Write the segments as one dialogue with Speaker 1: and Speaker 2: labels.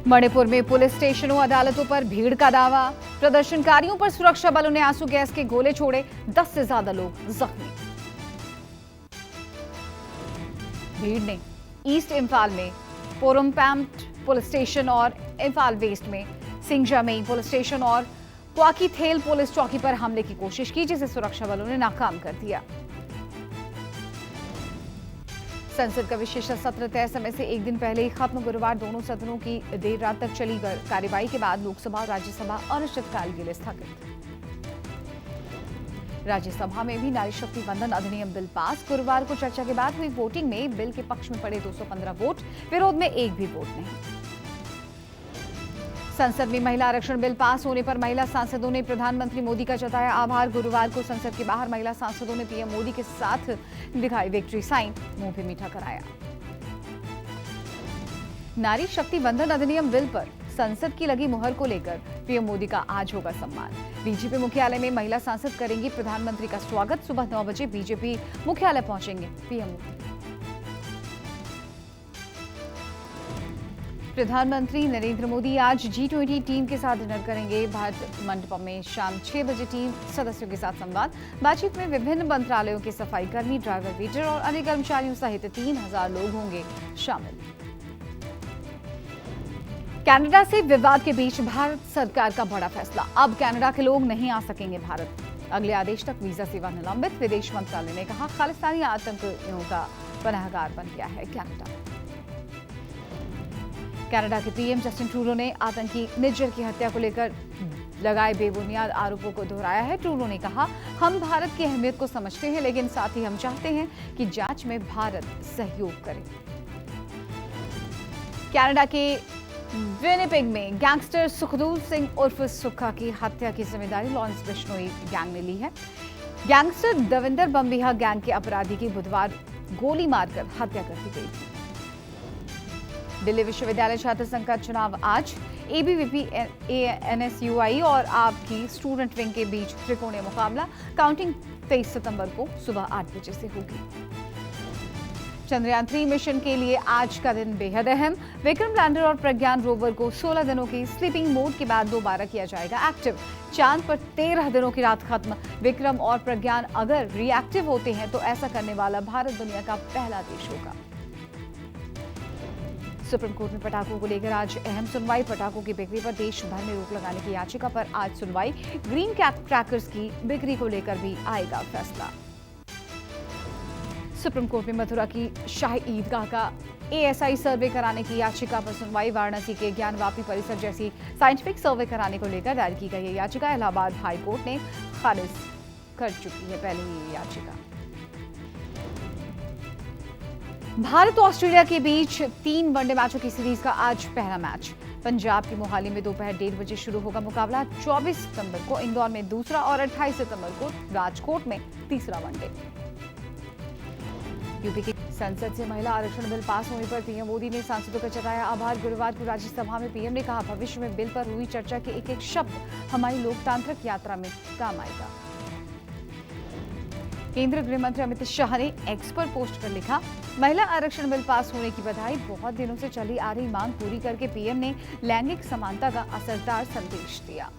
Speaker 1: मणिपुर में पुलिस स्टेशनों अदालतों पर भीड़ का दावा। प्रदर्शनकारियों पर सुरक्षा बलों ने आंसू गैस के गोले छोड़े, 10 से ज्यादा लोग जख्मी। भीड़ ने ईस्ट इम्फाल में पोरमपैम्ट पुलिस स्टेशन और इम्फाल वेस्ट में सिंगजामेई पुलिस स्टेशन और क्वाकीथेल पुलिस चौकी पर हमले की कोशिश की, जिसे सुरक्षा बलों ने नाकाम कर दिया। संसद का विशेष सत्र तय समय से एक दिन पहले ही खत्म। गुरुवार दोनों सदनों की देर रात तक चली कार्यवाही के बाद लोकसभा और राज्यसभा अनिश्चितकाल के लिए स्थगित। राज्यसभा में भी नारी शक्ति वंदन अधिनियम बिल पास। गुरुवार को चर्चा के बाद हुई वोटिंग में बिल के पक्ष में पड़े 215 वोट, विरोध में एक भी वोट नहीं। संसद में महिला आरक्षण बिल पास होने पर महिला सांसदों ने प्रधानमंत्री मोदी का जताया आभार। गुरुवार को संसद के बाहर महिला सांसदों ने पीएम मोदी के साथ दिखाई विक्ट्री साइन, मुंह पे मीठा कराया। नारी शक्ति वंदन अधिनियम बिल पर संसद की लगी मुहर को लेकर पीएम मोदी का आज होगा सम्मान। बीजेपी मुख्यालय में महिला सांसद करेंगी प्रधानमंत्री का स्वागत। सुबह 9 बजे बीजेपी मुख्यालय पहुंचेंगे पीएम मोदी। प्रधानमंत्री नरेंद्र मोदी आज G20 टीम के साथ डिनर करेंगे। भारत मंडपम में शाम 6 बजे टीम सदस्यों के साथ संवाद। बातचीत में विभिन्न मंत्रालयों के सफाई कर्मी, ड्राइवर, वेटर और अन्य कर्मचारियों सहित 3000 लोग होंगे शामिल। कनाडा से विवाद के बीच भारत सरकार का बड़ा फैसला। अब कनाडा के लोग नहीं आ सकेंगे भारत। अगले आदेश तक वीजा सेवा निलंबित। विदेश मंत्रालय ने कहा, खालिस्तानी आतंकियों का पनाहगार बन गया है कनाडा। कनाडा के पीएम जस्टिन ट्रूडो ने आतंकी निज्जर की हत्या को लेकर लगाए बेबुनियाद आरोपों को दोहराया है। ट्रूडो ने कहा, हम भारत की अहमियत को समझते हैं, लेकिन साथ ही हम चाहते हैं कि जांच में भारत सहयोग करे। कनाडा के विनिपेग में गैंगस्टर सुखदूर सिंह उर्फ सुक्खा की हत्या की जिम्मेदारी लॉरेंस बिश्नोई गैंग ने ली है। गैंगस्टर दविंदर बम्बिहा गैंग के अपराधी की बुधवार गोली मारकर हत्या कर दी गई थी। दिल्ली विश्वविद्यालय छात्र संघ का चुनाव आज। एबीवीपी, एनएसयूआई और आप की स्टूडेंट विंग के बीच त्रिकोणीय मुकाबला। काउंटिंग 23 सितंबर को सुबह 8 बजे से होगी। चंद्रयान 3 मिशन के लिए आज का दिन बेहद अहम। विक्रम लैंडर और प्रज्ञान रोवर को 16 दिनों की स्लीपिंग मोड के बाद दोबारा किया जाएगा एक्टिव। चांद पर 13 दिनों की रात खत्म। विक्रम और प्रज्ञान अगर रिएक्टिव होते हैं तो ऐसा करने वाला भारत दुनिया का पहला देश होगा। सुप्रीम कोर्ट में पटाखों को लेकर आज अहम सुनवाई। पटाखों की बिक्री पर देश भर में रोक लगाने की याचिका पर आज सुनवाई। ग्रीन क्रैकर्स की बिक्री को लेकर भी आएगा फैसला। सुप्रीम कोर्ट में मथुरा की शाही ईदगाह का एएसआई सर्वे कराने की याचिका पर सुनवाई। वाराणसी के ज्ञानवापी परिसर जैसी साइंटिफिक सर्वे कराने को लेकर दायर की गई याचिका इलाहाबाद हाई कोर्ट ने खारिज कर चुकी है पहले ये याचिका। भारत और ऑस्ट्रेलिया के बीच 3 वनडे मैचों की सीरीज का आज पहला मैच। पंजाब की मोहाली में दोपहर 1:30 बजे शुरू होगा मुकाबला। 24 सितंबर को इंदौर में दूसरा और 28 सितंबर को राजकोट में तीसरा वनडे। यूपी की संसद से महिला आरक्षण बिल पास होने पर पीएम मोदी ने सांसदों का जताया आभार। गुरुवार को राज्यसभा में पीएम ने कहा, भविष्य में बिल पर हुई चर्चा के एक एक शब्द हमारी लोकतांत्रिक यात्रा में काम आएगा। केंद्रीय गृह मंत्री अमित शाह ने एक्स पर पोस्ट कर लिखा, महिला आरक्षण बिल पास होने की बधाई। बहुत दिनों से चली आ रही मांग पूरी करके पीएम ने लैंगिक समानता का असरदार संदेश दिया।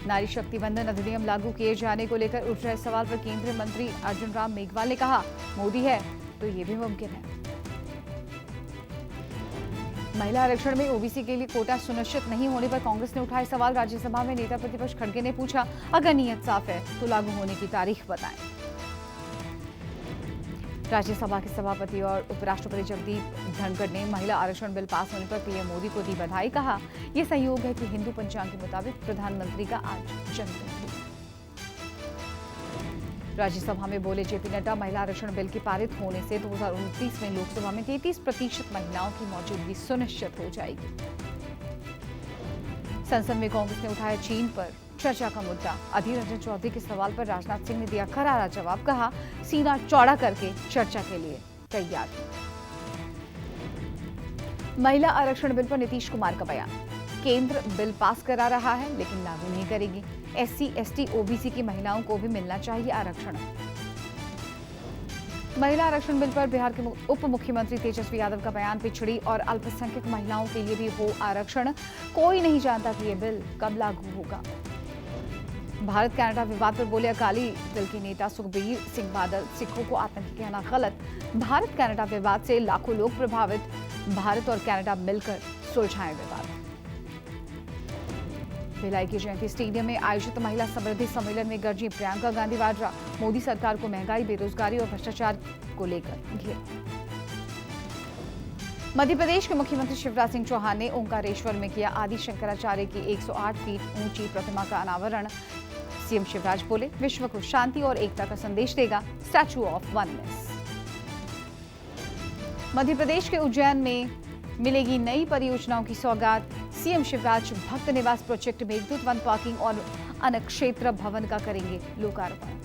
Speaker 1: नारी शक्ति वंदन अधिनियम लागू किए जाने को लेकर उठ रहे सवाल पर केंद्रीय मंत्री अर्जुन राम मेघवाल ने कहा, मोदी है तो ये भी मुमकिन है। महिला आरक्षण में ओबीसी के लिए कोटा सुनिश्चित नहीं होने पर कांग्रेस ने उठाए सवाल। राज्यसभा में नेता प्रतिपक्ष खड़गे ने पूछा, अगर नीयत साफ है तो लागू होने की तारीख बताएं। राज्यसभा के सभापति और उपराष्ट्रपति जगदीप धनखड़ ने महिला आरक्षण बिल पास होने पर पीएम मोदी को दी बधाई। कहा, यह संयोग है कि हिंदू पंचांग के मुताबिक प्रधानमंत्री का आज जन्मदिन है। राज्यसभा में बोले जेपी नड्डा, महिला आरक्षण बिल के पारित होने से 2029 में लोकसभा में 33% महिलाओं की मौजूदगी सुनिश्चित हो जाएगी। संसद में कांग्रेस ने उठाया चीन पर चर्चा का मुद्दा। अधीर रंजन चौधरी के सवाल पर राजनाथ सिंह ने दिया करारा जवाब। कहा, सीना चौड़ा करके चर्चा के लिए तैयार। महिला आरक्षण बिल पर नीतीश कुमार का बयान, केंद्र बिल पास करा रहा है लेकिन लागू नहीं करेगी। एससी, एसटी, ओबीसी की महिलाओं को भी मिलना चाहिए आरक्षण। महिला आरक्षण बिल पर बिहार के उप मुख्यमंत्री तेजस्वी यादव का बयान, पिछड़ी और अल्पसंख्यक महिलाओं के लिए भी हो आरक्षण, कोई नहीं जानता कि ये बिल कब लागू होगा। भारत कनाडा विवाद पर बोले अकाली दल के नेता सुखबीर सिंह बादल, सिखों को आतंकी कहना गलत, भारत कनाडा विवाद से लाखों लोग प्रभावित, भारत और कनाडा मिलकर सुलझाएं विवाद। भिलाई की जयंती स्टेडियम में आयोजित महिला समृद्धि सम्मेलन में गरजी प्रियंका गांधी वाड्रा, मोदी सरकार को महंगाई, बेरोजगारी और भ्रष्टाचार को लेकर घेरा। मध्य प्रदेश के मुख्यमंत्री शिवराज सिंह चौहान ने ओंकारेश्वर में किया आदि शंकराचार्य की 108 फीट ऊंची प्रतिमा का अनावरण। सीएम शिवराज बोले, विश्व को शांति और एकता का संदेश देगा statue of oneness. Madhya Pradesh के उज्जैन में मिलेगी नई परियोजनाओं की सौगात, सीएम शिवराज भक्त निवास प्रोजेक्ट मेघदूत वन पार्किंग और अनक्षेत्र भवन का करेंगे लोकार्पण।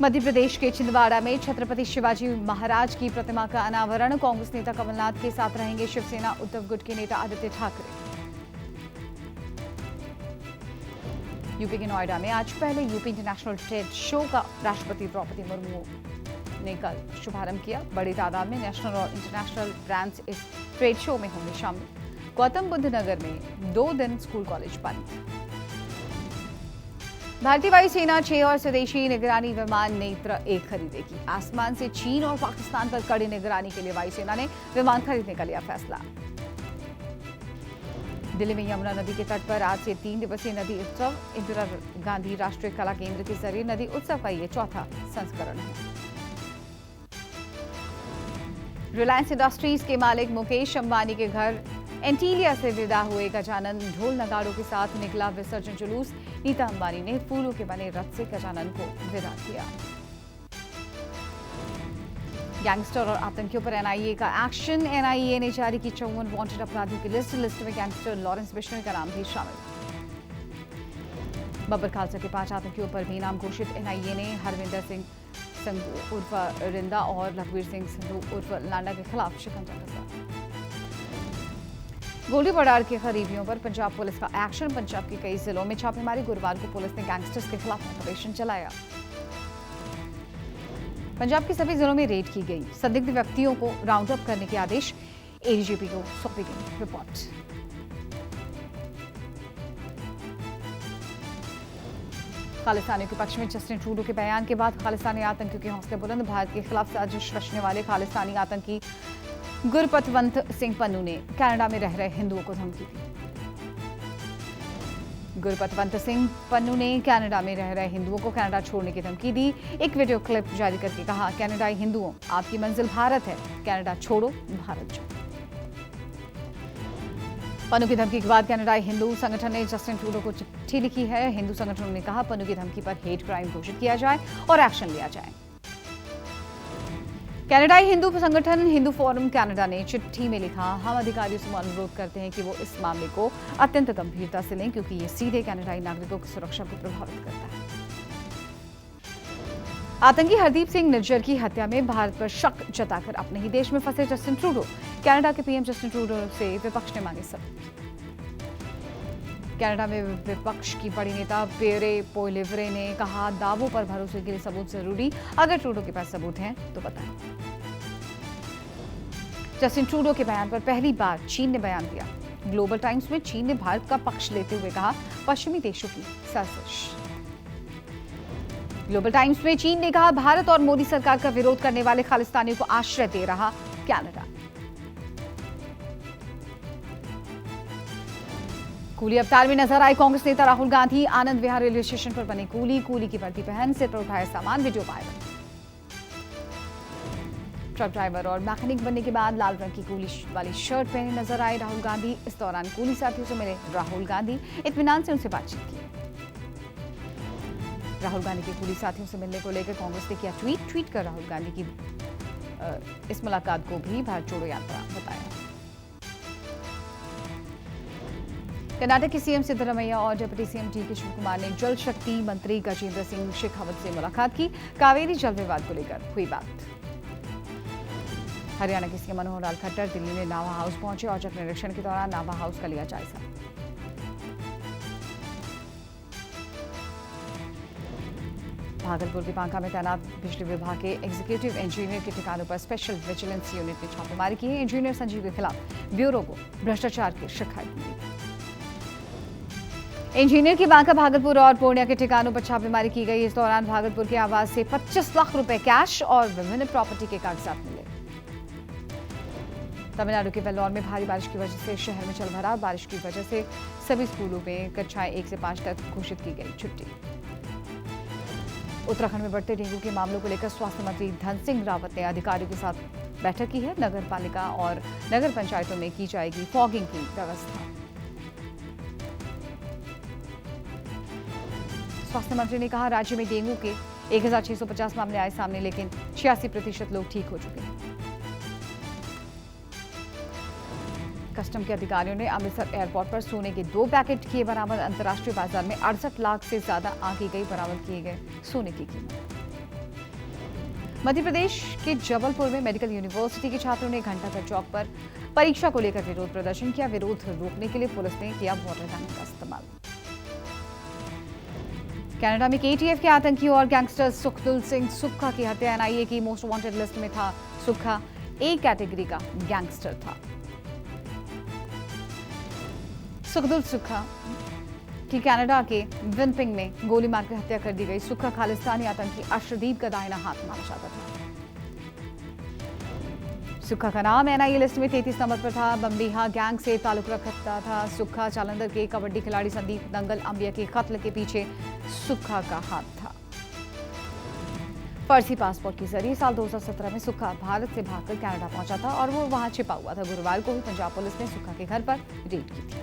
Speaker 1: मध्य प्रदेश के छिंदवाड़ा में छत्रपति शिवाजी महाराज की प्रतिमा का अनावरण, कांग्रेस नेता कमलनाथ के साथ रहेंगे शिवसेना उद्धव गुट के नेता आदित्य ठाकरे। यूपी के नोएडा में आज पहले यूपी इंटरनेशनल ट्रेड शो का राष्ट्रपति द्रौपदी मुर्मू ने कल शुभारंभ किया। बड़ी तादाद में नेशनल और इंटरनेशनल ब्रांड्स इस ट्रेड शो में होंगे शामिल। गौतम बुद्ध नगर में 2 दिन स्कूल कॉलेज बंद। भारतीय वायुसेना 6 और स्वदेशी निगरानी विमान नेत्र 1 खरीदेगी। आसमान से चीन और पाकिस्तान पर कड़ी निगरानी के लिए वायुसेना ने विमान खरीदने का लिया फैसला। दिल्ली में यमुना नदी के तट पर आज से 3 दिवसीय नदी उत्सव, इंदिरा गांधी राष्ट्रीय कला केंद्र के जरिए नदी उत्सव का ये चौथा संस्करण है। रिलायंस इंडस्ट्रीज के मालिक मुकेश अंबानी के घर एंटीलिया से विदा हुए गजानन, ढोल नगाड़ों के साथ निकला विसर्जन जुलूस। नीता अंबानी ने फूलों के बने रथ से गजानन को विदा किया। गैंगस्टर और आतंकियों पर एनआईए का एक्शन, एनआईए ने जारी की 54 वांटेड अपराधियों की लिस्ट में गैंगस्टर लॉरेंस बिश्नोई का नाम भी शामिल। बब्बर खालसा के 5 आतंकियों पर भी नाम घोषित, एनआईए ने हरविंदर सिंह संधू उर्फ रिंदा और लखबीर सिंह संधू उर्फ लांडा के खिलाफ शिकंजा कसा। गोली बराड़ के करीबियों पर पंजाब पुलिस का एक्शन, पंजाब के कई जिलों में छापेमारी, गुरुवार को पुलिस ने गैंगस्टर्स के खिलाफ ऑपरेशन चलाया। पंजाब के सभी जिलों में रेड की गई, संदिग्ध व्यक्तियों को राउंड अप करने के आदेश, एडीजीपी को सौंपी गई रिपोर्ट। खालिस्तानियों के पक्ष में जस्टिन ट्रूडो के बयान के बाद खालिस्तानी आतंकियों के हौसले बुलंद, भारत के खिलाफ साजिश रचने वाले खालिस्तानी आतंकी गुरपतवंत सिंह पन्नू ने कनाडा में रह रहे हिंदुओं को धमकी दी। गुरपतवंत सिंह पन्नू ने कनाडा में रह रहे हिंदुओं को कनाडा छोड़ने की धमकी दी। एक वीडियो क्लिप जारी करके कहा, कनाडाई हिंदुओं, आपकी मंजिल भारत है, कनाडा छोड़ो, भारत छोड़ो। पन्नू की धमकी के बाद कनाडाई हिंदू संगठन ने जस्टिन ट्रूडो को चिट्ठी लिखी है। हिंदू संगठनों ने कहा, पन्नू की धमकी पर हेट क्राइम घोषित किया जाए और एक्शन लिया जाए। कनाडाई हिंदू संगठन हिंदू फोरम कनाडा ने चिट्ठी में लिखा, हम अधिकारियों से अनुरोध करते हैं कि वो इस मामले को अत्यंत गंभीरता से लें, क्योंकि ये सीधे कनाडाई नागरिकों की सुरक्षा को प्रभावित करता है। आतंकी हरदीप सिंह निज्जर की हत्या में भारत पर शक जताकर अपने ही देश में फंसे जस्टिन ट्रूडो, कनाडा के पीएम जस्टिन ट्रूडो से विपक्ष ने मांगे सबूत। कनाडा में विपक्ष की बड़ी नेता पियरे पोइलिवरे ने कहा, दावों पर भरोसे के लिए सबूत जरूरी, अगर ट्रूडो के पास सबूत हैं तो बताएं। जस्टिन ट्रूडो के बयान पर पहली बार चीन ने बयान दिया। ग्लोबल टाइम्स में चीन ने भारत का पक्ष लेते हुए कहा, पश्चिमी देशों की साजिश। ग्लोबल टाइम्स में चीन ने कहा, भारत और मोदी सरकार का विरोध करने वाले खालिस्तानियों को आश्रय दे रहा कनाडा। कूली अवतार में नजर आए कांग्रेस नेता राहुल गांधी, आनंद विहार रेलवे स्टेशन पर बने कूली की वर्दी पहन सिर पर उठाया सामान, वीडियो वायरल। ट्रक ड्राइवर और मैकेनिक बनने के बाद लाल रंग की कूली वाली शर्ट पहने नजर आए राहुल गांधी। इस दौरान कूली साथियों से मिले राहुल गांधी, इत्मीनान से उनसे बातचीत की। राहुल गांधी के कूली साथियों से मिलने को लेकर कांग्रेस ने किया ट्वीट कर राहुल गांधी की इस मुलाकात को भी भारत जोड़ो यात्रा बताया। कर्नाटक के सीएम सिद्धरामैया और डिप्टी सीएम डीके शिवकुमार ने जल शक्ति मंत्री गजेंद्र सिंह शेखावत से मुलाकात की। कावेरी जल विवाद को लेकर हुई बात। हरियाणा के सीएम मनोहर लाल खट्टर दिल्ली में नाभा हाउस पहुंचे और जब निरीक्षण के दौरान नाभा हाउस का लिया जायजा। भागलपुर के बांका में तैनात बिजली विभाग के एग्जीक्यूटिव इंजीनियर के ठिकानों पर स्पेशल विजिलेंस यूनिट ने छापेमारी की है। इंजीनियर संजीव के खिलाफ ब्यूरो को भ्रष्टाचार की शिकायत मिली। इंजीनियर की बांका, भागलपुर और पूर्णिया के ठिकानों पर छापेमारी की गई। इस दौरान भागलपुर के आवास से 25 लाख रुपए कैश और विभिन्न प्रॉपर्टी के कागजात मिले। तमिलनाडु के वेल्लोर में भारी बारिश की वजह से शहर में जलभराव। बारिश की वजह से सभी स्कूलों में कक्षाएं 1 से 5 तक घोषित की गई छुट्टी। उत्तराखंड में बढ़ते डेंगू के मामलों को लेकर स्वास्थ्य मंत्री धन सिंह रावत ने अधिकारियों के साथ बैठक की है। नगर पालिका और नगर पंचायतों में की जाएगी फॉगिंग की व्यवस्था। स्वास्थ्य मंत्री ने कहा, राज्य में डेंगू के 1650 मामले आए सामने, लेकिन 86% लोग ठीक हो चुके हैं। कस्टम के अधिकारियों ने अमृतसर एयरपोर्ट पर सोने के 2 पैकेट किए बरामद। अंतर्राष्ट्रीय बाजार में 68 लाख से ज्यादा आंकी गई बरामद किए गए सोने की कीमत। मध्य प्रदेश के जबलपुर में मेडिकल यूनिवर्सिटी के छात्रों ने घंटाघर चौक पर परीक्षा को लेकर विरोध प्रदर्शन किया। विरोध रोकने के लिए पुलिस ने किया वाटर गन का इस्तेमाल। कनाडा में केटीएफ के आतंकी और गैंगस्टर सुखदुल सिंह सुक्खा की हत्या। एनआईए की मोस्ट वांटेड लिस्ट में था सुक्खा। ए कैटेगरी का गैंगस्टर था। सुखदुल सुक्खा की कनाडा के विनपिंग में गोली मारकर हत्या कर दी गई। सुक्खा खालिस्तानी आतंकी अर्शदीप का दाहिना हाथ माना जाता था। सुक्खा का नाम एनआईए लिस्ट में 33 नंबर पर था। बम्बीहा गैंग से ताल्लुक रखता था सुक्खा। जालंधर के कबड्डी खिलाड़ी संदीप दंगल अंबिया के कत्ल के पीछे सुक्खा का हाथ था। फर्जी पासपोर्ट के जरिए साल 2017 में सुक्खा भारत से भागकर कनाडा पहुंचा था और वो वहां छिपा हुआ था। गुरुवार को ही पंजाब पुलिस ने सुक्खा के घर पर रेड की थी।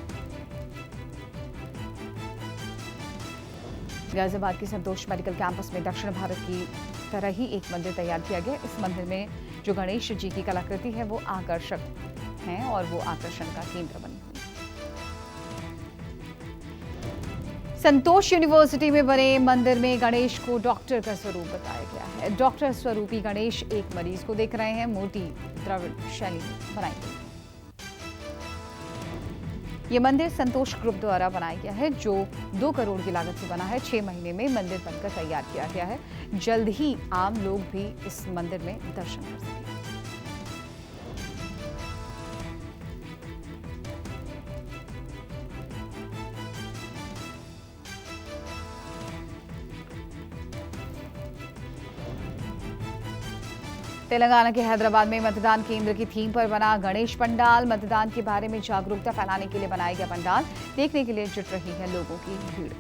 Speaker 1: गाजियाबाद के संतोष मेडिकल कैंपस में दक्षिण भारत की तरह ही एक मंदिर तैयार किया गया। इस मंदिर में जो गणेश जी की कलाकृति है वो आकर्षक है और वो आकर्षण का केंद्र बनी हुई है। संतोष यूनिवर्सिटी में बने मंदिर में गणेश को डॉक्टर का स्वरूप बताया गया है। डॉक्टर स्वरूपी गणेश एक मरीज को देख रहे हैं। मूर्ति द्रविड़ शैली में बनाई गई। ये मंदिर संतोष ग्रुप द्वारा बनाया गया है, जो 2 करोड़ की लागत से बना है। 6 महीने में मंदिर बनकर तैयार किया गया है। जल्द ही आम लोग भी इस मंदिर में दर्शन कर सकेंगे। तेलंगाना के हैदराबाद में मतदान केंद्र की थीम पर बना गणेश पंडाल। मतदान के बारे में जागरूकता फैलाने के लिए बनाया गया पंडाल देखने के लिए जुट रही है लोगों की भीड़।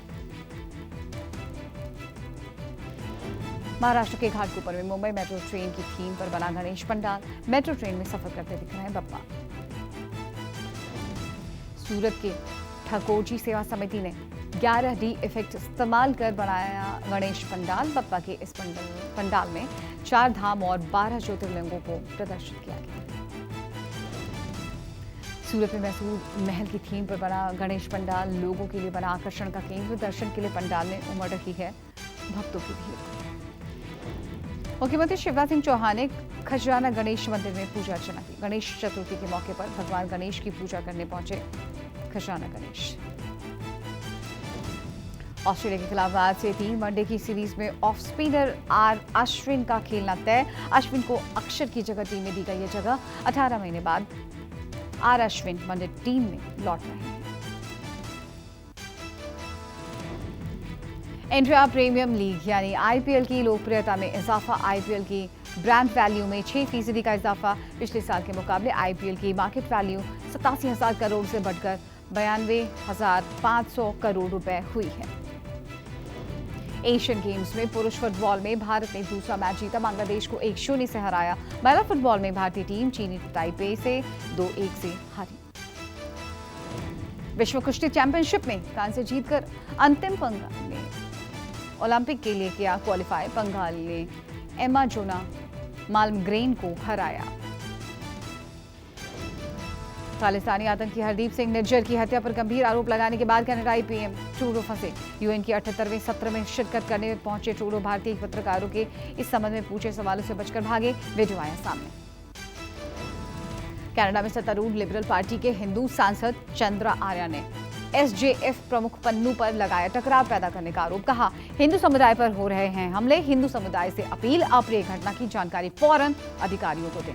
Speaker 1: महाराष्ट्र के घाटकोपर में मुंबई मेट्रो ट्रेन की थीम पर बना गणेश पंडाल। मेट्रो ट्रेन में सफर करते दिख रहे हैं बप्पा। सूरत के ठाकोरजी सेवा समिति ने 11D इफेक्ट इस्तेमाल कर बनाया गणेश पंडाल। बप्पा के इस पंडाल में 4 धाम और 12 ज्योतिर्लिंगों को प्रदर्शित किया गया। सूरत में मैसूर महल की थीम पर बना गणेश पंडाल लोगों के लिए बना आकर्षण का केंद्र। दर्शन के लिए पंडाल में उमड़ रही है भक्तों की भीड़। मुख्यमंत्री शिवराज सिंह चौहान ने खजराना गणेश मंदिर में पूजा अर्चना की। गणेश चतुर्थी के मौके पर भगवान गणेश की पूजा करने पहुंचे खजराना गणेश। ऑस्ट्रेलिया के खिलाफ आज से 3 वनडे की सीरीज में ऑफ स्पिनर आर अश्विन का खेलना तय। अश्विन को अक्षर की जगह टीम में दी गई है जगह। 18 महीने बाद आर अश्विन वनडे टीम में लौट रहे हैं। इंडिया प्रीमियम लीग यानी आईपीएल की लोकप्रियता में इजाफा। आईपीएल की ब्रांड वैल्यू में 6% का इजाफा। पिछले साल के मुकाबले आईपीएल की मार्केट वैल्यू 87,000 करोड़ से बढ़कर 92,500 करोड़ रुपए हुई है। एशियन गेम्स में पुरुष फुटबॉल में भारत ने दूसरा मैच जीता। बांग्लादेश को 1-0 से हराया। महिला फुटबॉल में भारतीय टीम चीनी ताइपे से 2-1 से हारी। विश्व कुश्ती चैंपियनशिप में कांस्य जीतकर अंतिम पंगाल में ओलंपिक के लिए किया क्वालिफाई। बंगाल ने एमा जोना मालमग्रेन को हराया। खालिस्तानी आतंकी हरदीप सिंह निज्जर की हत्या पर गंभीर आरोप लगाने के बाद कनाडाई पीएम ट्रूडो फंसे। यूएन की 78वें सत्र में शिरकत करने पहुंचे ट्रूडो भारतीय पत्रकारों के इस संबंध में पूछे सवालों से बचकर भागे। वीडियो आया सामने। कनाडा में सत्तारूढ़ लिबरल पार्टी के हिंदू सांसद चंद्रा आर्या ने एसजेएफ प्रमुख पन्नू पर लगाया टकराव पैदा करने का आरोप। कहा, हिंदू समुदाय पर हो रहे हैं हमले। हिंदू समुदाय से अपील, अप्रिय घटना की जानकारी फौरन अधिकारियों को दें।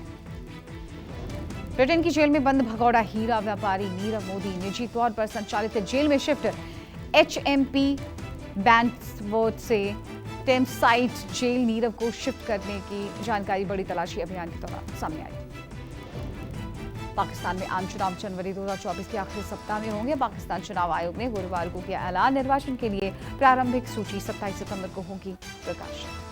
Speaker 1: ब्रिटेन की जेल में बंद भगौड़ा हीरा व्यापारी नीरव मोदी निजी तौर पर संचालित जेल में शिफ्ट। एचएमपी बैंड्सवर्थ से टेम्साइट जेल नीरव को शिफ्ट करने की जानकारी बड़ी तलाशी अभियान के दौरान सामने आई। पाकिस्तान में आम चुनाव जनवरी 2024 के आखिरी सप्ताह में होंगे। पाकिस्तान चुनाव आयोग ने गुरुवार को किया ऐलान। निर्वाचन के लिए प्रारंभिक सूची 27 सितंबर को होगी प्रकाशित।